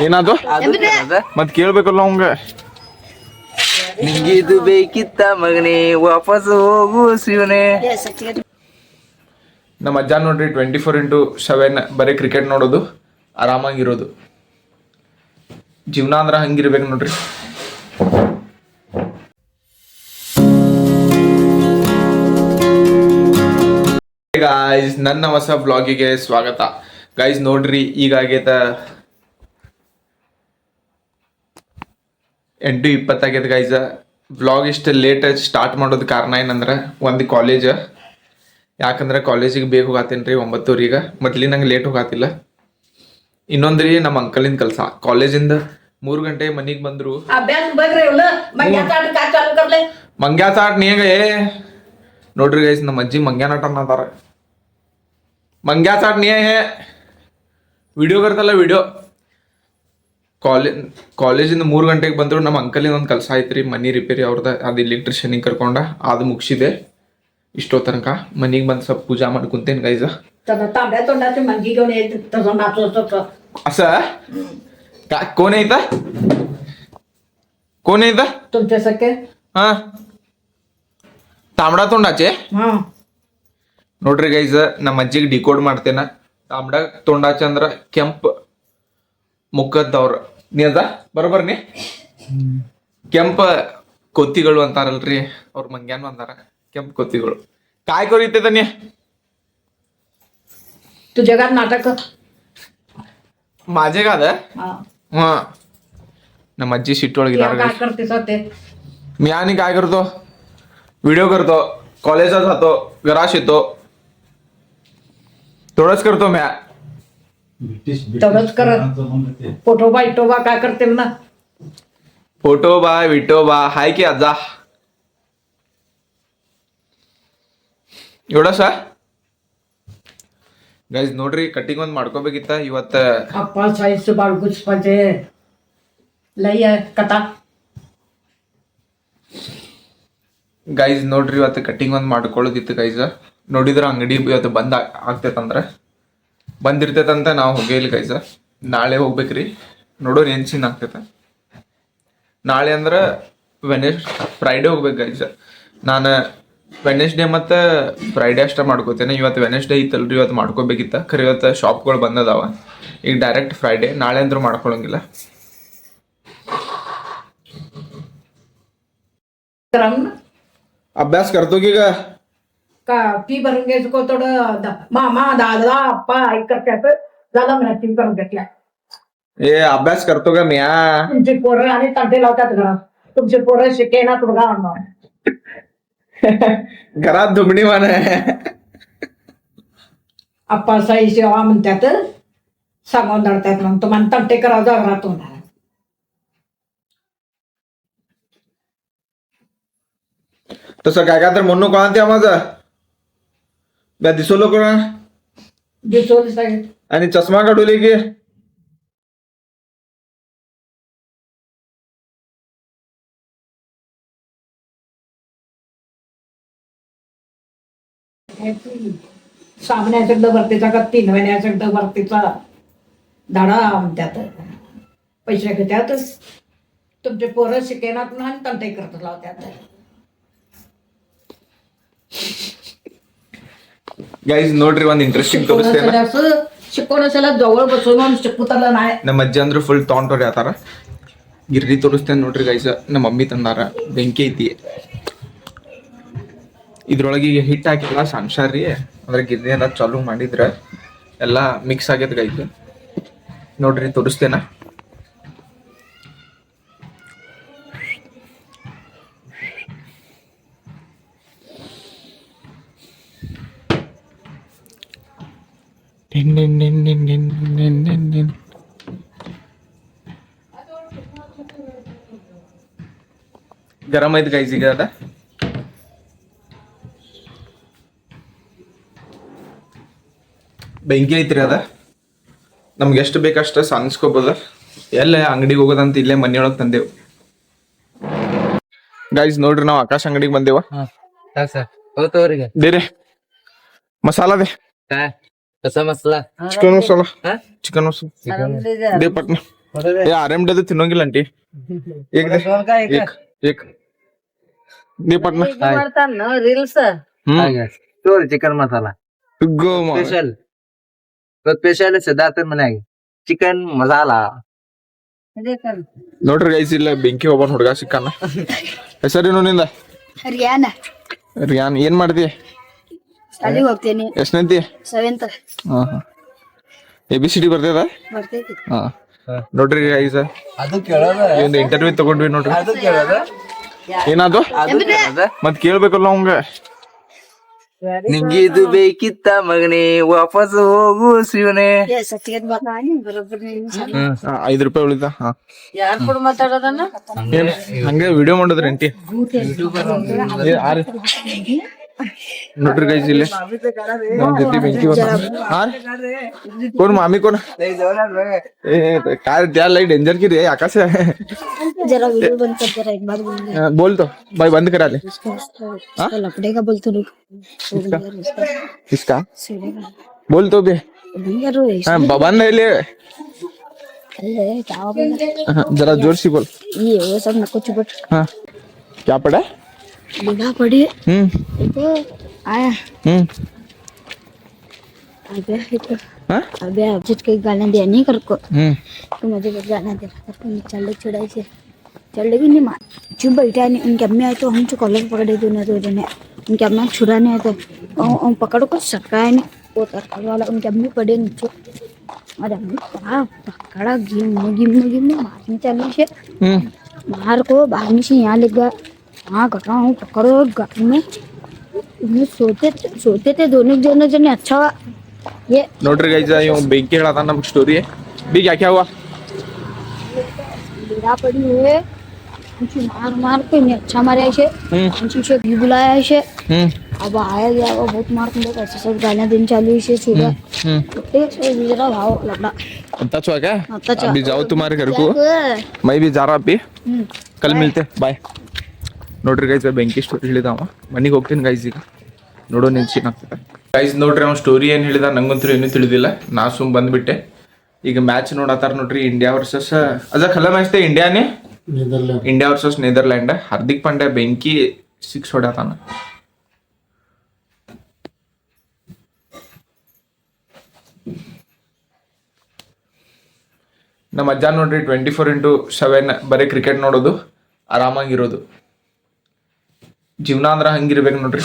ಏನಾದ್ರು ಮತ್ ಕೇಳ್ಬೇಕಲ್ಲ ಅವಂಗ. ನಿಂಗಿದು ಬೇಕಿತ್ತ ಮಗನೇ ವಾಪಸ್ ಹೋಗು ಶಿವನೇ. ನಮ್ಮ ಅಜ್ಜ ನೋಡ್ರಿ 24/7 ಬರೀ ಕ್ರಿಕೆಟ್ ನೋಡೋದು, ಆರಾಮಾಗಿರೋದು. ಜೀವನ ಅಂದ್ರ ಹಂಗಿರ್ಬೇಕು ನೋಡ್ರಿ. ಗಾಯ್ಸ್, ನನ್ನ ಹೊಸ ಬ್ಲಾಗಿಗೆ ಸ್ವಾಗತ. ಗೈಸ್ ನೋಡ್ರಿ, ಈಗ ಆಗೈತ 8:20 ಆಗೈತೆ ಗೈಸ್. ಬ್ಲಾಗ್ ಇಷ್ಟು ಲೇಟ್ ಸ್ಟಾರ್ಟ್ ಮಾಡೋದು ಕಾರಣ ಏನಂದ್ರೆ, ಒಂದು ಕಾಲೇಜ್, ಯಾಕಂದ್ರೆ ಕಾಲೇಜಿಗೆ ಬೇಗ ಹೋಗಾತೀನಿ ರೀ 9:00 ಮೊದ್ಲಿ ನಂಗೆ ಲೇಟ್ ಹೋಗಾತಿಲ್ಲ. ಇನ್ನೊಂದ್ರಿ ನಮ್ಮ ಅಂಕಲಿನ ಕೆಲಸ, ಕಾಲೇಜಿಂದ 3 ಗಂಟೆ ಮನಿಗೆ ಬಂದ್ರು. ಮಂಗ್ಯಾ ಚಾಟ್ ನೀಗ ನೋಡ್ರಿ ಗೈಸ್, ನಮ್ಮ ಅಜ್ಜಿ ಮಂಗ್ಯಾನಾಟ ಅನ್ನತಾರ. ಮಂಗ್ಯಾ ಚಾಟ್ ನೀ ಹೇ ವಿಡಿಯೋ ಕರ್ತಲ್ಲ ವಿಡಿಯೋ. ಕಾಲೇಜಿಂದ 3 ಗಂಟೆಗೆ ಬಂದ್ರು. ನಮ್ಮ ಅಂಕಲಿನ ಒಂದು ಕೆಲಸ ಐತ್ರಿ, ಮನಿ ರಿಪೇರಿ ಅವ್ರದ. ಅದು ಎಲೆಕ್ಟ್ರಿಷಿಯನಿಗೆ ಕರ್ಕೊಂಡ ಅದು ಮುಗಿಸಿದೆ. ಇಷ್ಟೋ ತನಕ ಮನಿಗೆ ಬಂದು ಸ್ವಲ್ಪ ಪೂಜಾ ಮಾಡಿ ಕುಂತೇನೆ ಗೈಸ. असं कोण आहे इथं? कोण आहे इथं? तुमच्यासारखे हा, तांबडा तोंडाचे. ನೋಡ್ರಿ ಗೈಸ್, ನಮ್ಮ ಅಜ್ಜಿಗೆ ಡಿಕೋಡ್ ಮಾಡ್ತೇನ. ತಾಂಬಡ ತೋಂಡಾಚೆ ಅಂದ್ರ ಕೆಂಪ್ ಮುಖದ್ದವ್ರ. ನೀ ಅದ ಬರೋಬರ್ ನೀ. ಕೆಂಪ ಕೊತ್ತಿಗಳು ಅಂತಾರಲ್ರಿ, ಅವ್ರ ಮಂಗ್ಯಾನು ಅಂತಾರ ಕೆಂಪ್ ಕೊತ್ತಿಗಳು. काय करू इथे तनी? तुझ्या घरात नाटक माझे का हा. ನಮ್ಮ ಅಜ್ಜಿ ಸಿಟ್ಟೊಳಗಿದ್ದಾರೆ. काय करतेस ते? मी आणि काय करतो, व्हिडिओ करतो, कॉलेजला जातो, घरात येतो, थोडंच करतो मी. तेवढंच करत. पोटोबा इटोबा काय करते ना? फोटोबा विटोबा हाय की आजा. एवढं सा ಗೈಸ್ ನೋಡ್ರಿ, ಕಟ್ಟಿಂಗ್ ಒಂದ್ ಮಾಡ್ಕೋಬೇಕಿತ್ತ ಇವತ್ತ. अप्पा साईज बाळगूच पाहिजे. लई आहे कथा. ಗೈಸ್ ನೋಡ್ರಿ, ಇವತ್ತು ಕಟ್ಟಿಂಗ್ ಒಂದ್ ಮಾಡ್ಕೊಳ್ಳೋದಿತ್ತು ಗೈಸ್. ನೋಡಿದ್ರ ಅಂಗಡಿ ಇವತ್ತು ಬಂದ್ ಆಗ್ತೈತಂದ್ರ ಬಂದಿರ್ತೈತಂತ ನಾವು ಹೋಗಿಲ್ಲ ಗೈಸ್. ನಾಳೆ ಹೋಗ್ಬೇಕ್ರಿ, ನೋಡೋಣ ಏನ್ ಸೀನ್ ಆಗ್ತೈತ. ನಾಳೆ ಅಂದ್ರ ಫ್ರೈಡೇ ಹೋಗ್ಬೇಕು ಗೈಸ್. ನಾನು ವೆನೆಸ್ಡೇ ಮತ್ತು ಫ್ರೈಡೇ ಅಷ್ಟ ಮಾಡ್ಕೋತೇನೆ. ಇವತ್ತು ವೆನೆಸ್ಡೇ ಇತ್ತಲ್ರಿ, ಇವತ್ತು ಮಾಡ್ಕೋಬೇಕಿತ್ತ. ಖರೆ ಇವತ್ತು ಶಾಪ್ಗಳು ಬಂದದಾವ. ಈಗ ಡೈರೆಕ್ಟ್ ಫ್ರೈಡೇ, ನಾಳೆ ಅಂದ್ರೂ ಮಾಡ್ಕೊಳಂಗಿಲ್ಲ. अभ्यास करतो की का फी भरून घ्यायचं थोडं. मामा दादा आप्पा आई करतात. झालं म्हणा फी भरून घेतल्या. ए अभ्यास करतो का मी? तुमची पोरं आणि तंटे लावतात घरात. तुमची पोरं शिकेना तुडगा आणणार. घरात धुमणी मान आप्पा साई सेवा म्हणतात, सांगून धरतात. मग तुम्हाला तंटे करावं घरातून. तसं काय तर म्हणू कोणा त्या माझं ब्या दिसवलो कोणा दिसवली साहेब आणि चष्मा काढवले की सामन्या शब्द भरतीचा का 3 महिन्या शब्द भरतीचा धाडा म्हणतात. पैसे घेतात. तुमचे पोरं शिकेना पुन्हा तंटे करत लावतात. ಗೈಸ್ ನೋಡ್ರಿ, ಒಂದ್ ಇಂಟ್ರೆಸ್ಟಿಂಗ್ ತೋರಿಸ್ತೇನೆ. ಶಿಕೋಣಸಲ ಜವळ बसून शिकवताला नाही. ನಮ್ಮ ಅಜ್ಜಿ ಅಂದ್ರು ಫುಲ್ ತಗೊಂಡ್ರಿ ಆತಾರ. ಗಿರ್ರಿ ತೋರಿಸ್ತೇನೆ ನೋಡ್ರಿ ಗೈಸ್. ನಮ್ಮ ಮಮ್ಮಿ ತಂದಾರ. ಬೆಂಕಿ ಐತಿ ಇದ್ರೊಳಗೆ. ಈಗ ಹಿಟ್ ಹಾಕಿಲ್ಲ ಸಾಂಗ್ಸಾರ್ರಿ, ಅಂದ್ರೆ ಗಿರ್ರಿ ಎಲ್ಲ ಚಾಲು ಮಾಡಿದ್ರ ಎಲ್ಲ ಮಿಕ್ಸ್ ಆಗೈತೆ ಗೈಸ್. ನೋಡ್ರಿ ತೋರಿಸ್ತೇನ. ಗರಂ ಐತಿ ಗೈಸ್ ಈಗ ಅದ. ಬೆಂಕಿ ಐತ್ರಿ ಅದ. ನಮ್ಗೆ ಎಷ್ಟು ಬೇಕಷ್ಟ ಸಾನಿಸ್ಕೋಬೋದ. ಎಲ್ಲ ಅಂಗಡಿಗೆ ಹೋಗೋದಂತ ಇಲ್ಲೇ ಮನೆಯೊಳಗೆ ತಂದೇವು ಗೈಸ್. ನೋಡ್ರಿ, ನಾವು ಆಕಾಶ್ ಅಂಗಡಿಗೆ ಬಂದೇವ. ಬೇರೆ ಮಸಾಲಾ ದೇ. कसा मसला? चिकन मसाला. चिकन मसाला दे पटना. ಏ ಆರಾಮ್ ತಿನ್ನೋಂಗಿಲ್ಲ ಅಂಟಿ ಏಕ್ ದೇ, ಏಕ್ ಏಕ್ ನೀ ಪಟ್ನ ಮಾಡ್ತಾನ ರೀಲ್ಸ್ ಹ್ಮ್ ಚಿಕನ್ ಮಸಾಲ ಗೋ ಮಾ- ಸ್ಪೆಷಲ್ ಸ್ಪೆಷಲ್ ಸಿದ್ಧಾರ್ಥನ್ ಮನ್ಯಾಗ ಚಿಕನ್ ಮಸಾಲ ನೋಡ್ರಿ ಗೈಸ್ ಇಲ್ಲ ಬೆಂಕಿ ಒಬ್ಬನ್ ಹುಡುಗ ಸಿಕ್ಕಾನ. ಹೆಸರೇನು ನಿಂದ? ರಿಯಾನ ರಿಯಾನ್. ಏನ್ ಮಾಡ್ತಿ? ಶಾಲೆಗೆ ಹೋಗ್ತೇನೆ ಎಷ್ಟನೇತಿ? 7th ಹಾ ಹಾ ABCD ಬರ್ತದ? ಬರ್ತೈತಿ. ಹಾ ನೋಡ್ರಿ ಗೈಸ್ ಅದು ಕೇಳೋದ ಒಂದು ಇಂಟರ್ವ್ಯೂ ತಗೊಂಡ್ವಿ ನೋಡ್ರಿ. ಅದು ಕೇಳೋದ ಏನಾದು ಅದು ಕೇಳೋದ ಮತ್ ಕೇಳ್ಬೇಕಲ್ಲ ಅವಂಗ. ನಿಂಗೆ ಇದು ಬೇಕಿತ್ತ ಮಗನೇ ವಾಪಸ್ ಹೋಗು ಶಿವನೇ. ಸಚ್ಚಿಗೆ ಬರ್ತಾನೆ ಬರೋಬ್ಬರಿ ₹5 ಉಳಿದ. ಹಾ ಯಾರ್ ಕೂಡ ಮಾತಾಡೋದನ್ನ ಏನ್ ಹಂಗೆ ವಿಡಿಯೋ ಮಾಡಿದ್ರಿ ಅಂಟಿ. ನೋಡ್ರಿ ಗೈಸ್ ಇಲ್ಲಿ ನಮ್ ಜೊತೆ ಬೆಂಕಿ कोण मामी कोण काय त्या लाईट डेंजर की रे आकाश जरा वीडियो बंद कर जरा एक बार बोल दे बोल तो भाई बंद करा ले उसका लपड़ेगा बोल तो रुक किसका सुनेगा बोल तो बे बंद करो हाँ बंद है ले अरे क्या बंद जरा जोर से बोल ये वो सब नको चुपट हाँ क्या पड़ा लिखा पड़ी देखो आया अबे अभिजीत के गाना दिया नहीं कर को तो मुझे बस गाना दे कर को चल चढ़ाई से चल लेगी नहीं मार चुप बैठा नहीं उनके अम्मी आए तो हम जो कॉलर पकड़े दो ना तो जने उनके अम्मी छुड़ाने आए तो पकड़ को सटकाए नहीं वो तरकारी वाला उनके अम्मी पड़े नीचे और अम्मी कहा पकड़ा गिम मारने चली से मार को भागने से यहाँ लग गया हाँ घटा हूँ पकड़ो गाड़ी में इन्हें सोते थे दोनों जने अच्छा हुआ ये ನೋಡ್ರಿ ಗೈಸ್ ಇವ್ ಬೆಂಕಿ ಹೇಳದ ನಮ್ಗೆ ಸ್ಟೋರಿ ಬಿ क्या क्या हुआ लीड़ा पड़ी है मुझे मार को इन्हें अच्छा मारे ऐसे मुझे भी बुलाया ऐसे अब आया गया वो बहुत मार तुम ऐसे सब गालियां दिन चालू से सुबह जरा भाव लगना अच्छा छुआ क्या अच्छा छुआ। अभी जाओ तुम्हारे घर को मैं भी जा रहा अभी कल मिलते बाय ನೋಡ್ರಿ ಗೈಸ್ ಬೆಂಕಿ ಸ್ಟೋರಿ ಹೇಳಿದವ ಮನೆಗೆ ಹೋಗ್ತೀನಿ ಗೈಸ್ ಈಗ ನೋಡೋ ನೆನ್ಸಿನ ಆಗ್ತದೆ ಗೈಸ್ ನೋಡ್ರಿ ಅವ್ನ ಸ್ಟೋರಿ ಏನು ಹೇಳಿದ ನಂಗಂತೂ ಏನೂ ತಿಳಿದಿಲ್ಲ ನಾ ಸುಮ್ ಬಂದ್ಬಿಟ್ಟೆ ಈಗ ಮ್ಯಾಚ್ ನೋಡತ್ತಾರ ನೋಡ್ರಿ ಇಂಡಿಯಾ ವರ್ಸಸ್ ಅದ ಖಲ ಮ್ಯಾಚ್ ತೆ ಇಂಡಿಯಾನೇ India versus Netherland Hardik Pandya ಬೆಂಕಿ 6 ಹೊಡ್ಯಾತಾನ ನಮ್ಮ ಅಜ್ಜ ನೋಡ್ರಿ 24/7 ಬರೀ ಕ್ರಿಕೆಟ್ ನೋಡೋದು ಆರಾಮಾಗಿರೋದು ಜೀವನ ಅಂದ್ರೆ ಹಂಗಿರ್ಬೇಕು ನೋಡ್ರಿ